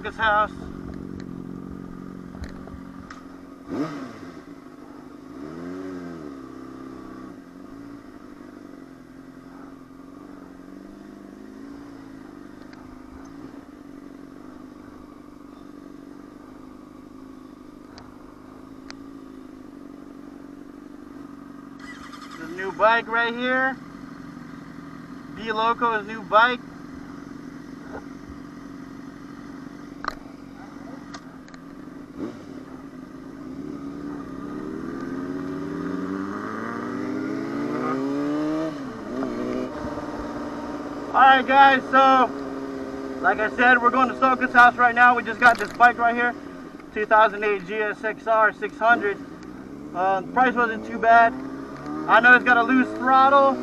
focus house. The new bike right here. D-Loco's new bike. Alright guys, so like I said, we're going to Focus House right now. We just got this bike right here, 2008 GSXR 600. The price wasn't too bad. I know it's got a loose throttle.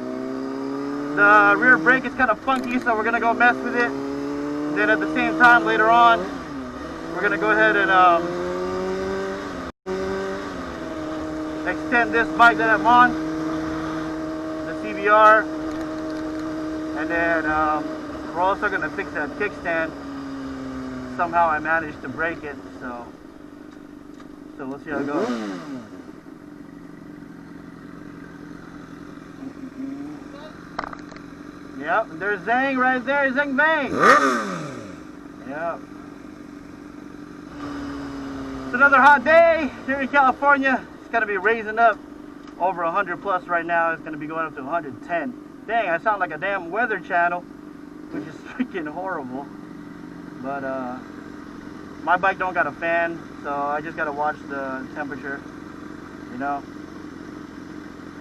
The rear brake is kind of funky, so we're going to go mess with it. And then at the same time, later on, we're going to go ahead and extend this bike that I'm on, the CBR. And then we're also going to fix that kickstand. Somehow I managed to break it, so we'll see how it goes. Yep, there's Zang right there, Zang Bang! Yep. It's another hot day here in California. It's going to be raising up over 100 plus right now. It's going to be going up to 110. Dang, I sound like a damn weather channel, which is freaking horrible. But my bike don't got a fan, so I just gotta watch the temperature. You know,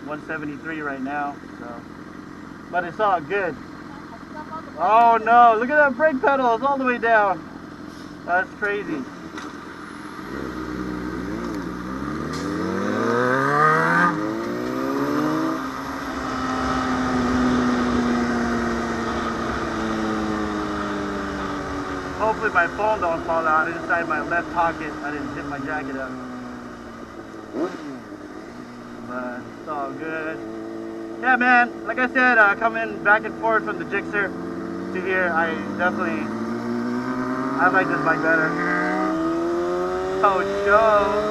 173 right now. So, but it's all good. Oh no! Look at that brake pedal; it's all the way down. That's crazy. Hopefully my phone don't fall out inside my left pocket. I didn't zip my jacket up. But it's all good. Yeah, man, like I said, coming back and forth from the Gixxer to here, I like this bike better. Oh, show.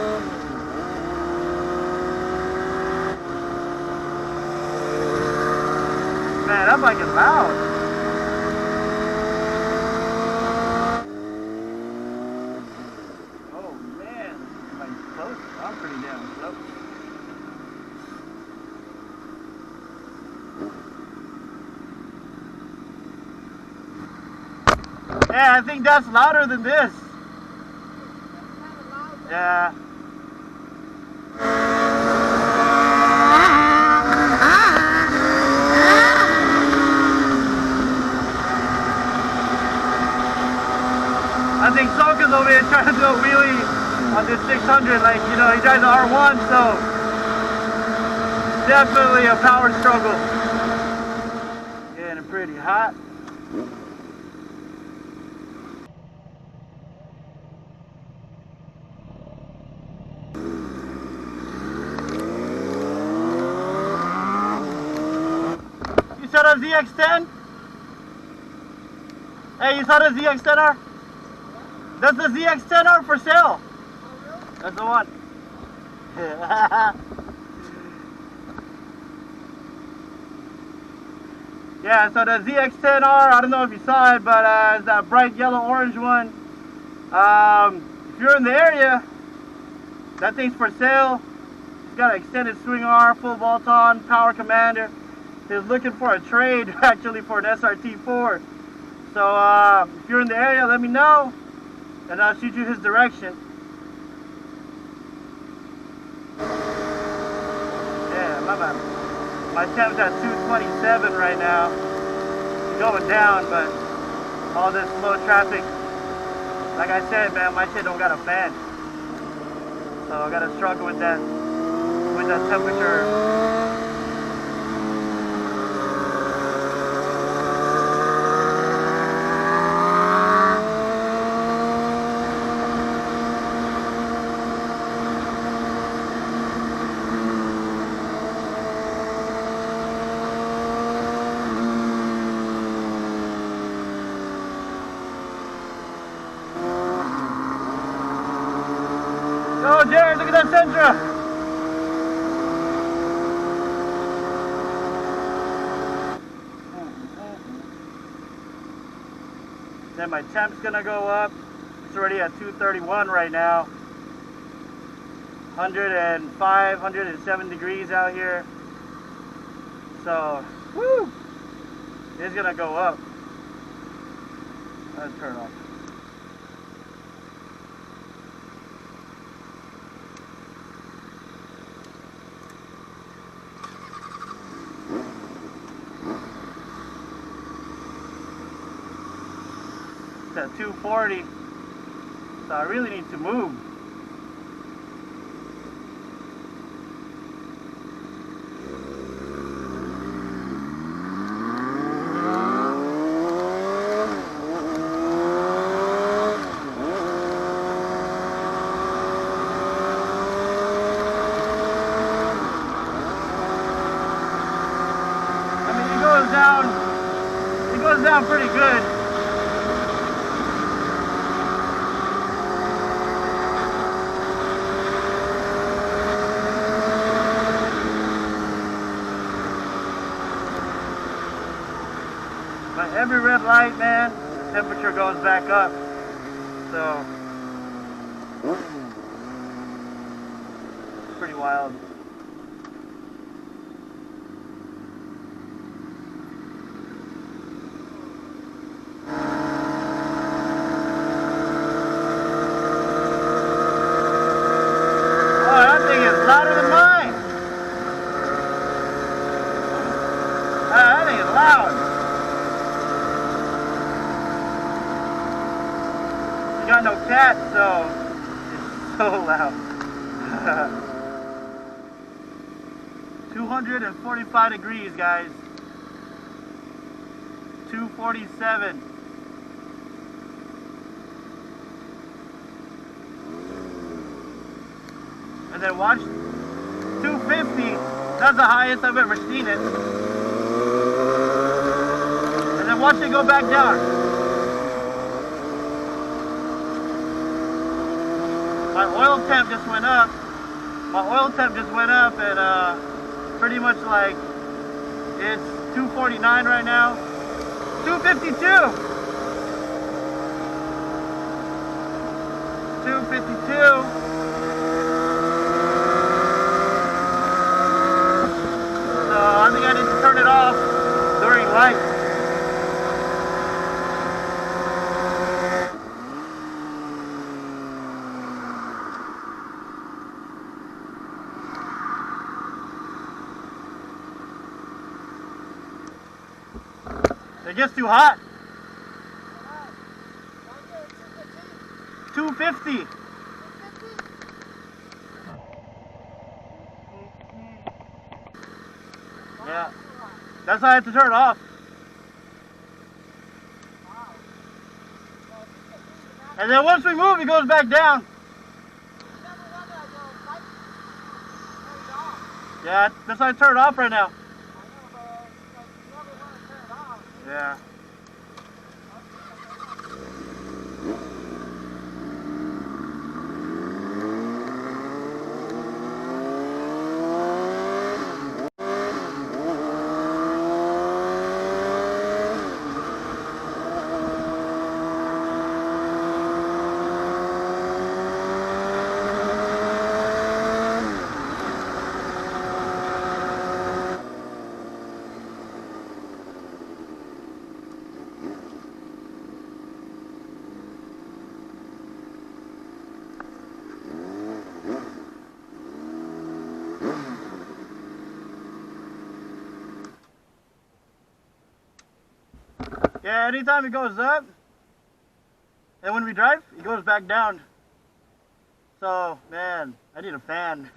Man, that bike is loud. I'm pretty damn slow. Yeah, I think that's louder than this. Yeah. I think Shogun's over here trying to do a wheelie on this 600, like, you know, he drives an R1, so definitely a power struggle. Getting pretty hot. You saw the ZX10? Hey, you saw the ZX10R? That's the ZX10R for sale. That's the one. Yeah, so the ZX10R, I don't know if you saw it, but it's that bright yellow-orange one. If you're in the area, that thing's for sale. It's got an extended swing arm, full bolt-on, power commander. He's looking for a trade, actually, for an SRT4. So if you're in the area, let me know, and I'll shoot you his direction. My temp's at 227 right now. It's going down, but all this slow traffic, like I said, man, my shit don't got a fan. So I gotta struggle with that temperature. Oh, Jared, look at that Sentra. Then my temp's gonna go up. It's already at 231 right now. 105, 107 degrees out here. So, woo! It's gonna go up. Let's turn it off. It's at 240. So I really need to move. It goes down pretty good. But every red light, man, the temperature goes back up. So it's pretty wild. Louder than mine. That thing is loud. You got no cat, so it's so loud. 245 degrees, guys. 247. And then watch 250, that's the highest I've ever seen it. And then watch it go back down. My oil temp just went up. And pretty much like it's 249 right now. 252. 252. I think I need to turn it off during light. It gets too hot. 250. Yeah, that's why I had to turn it off. And then once we move, it goes back down. Yeah, that's why I turned it off right now. Yeah. Yeah, anytime it goes up, and when we drive, it goes back down. So, man, I need a fan.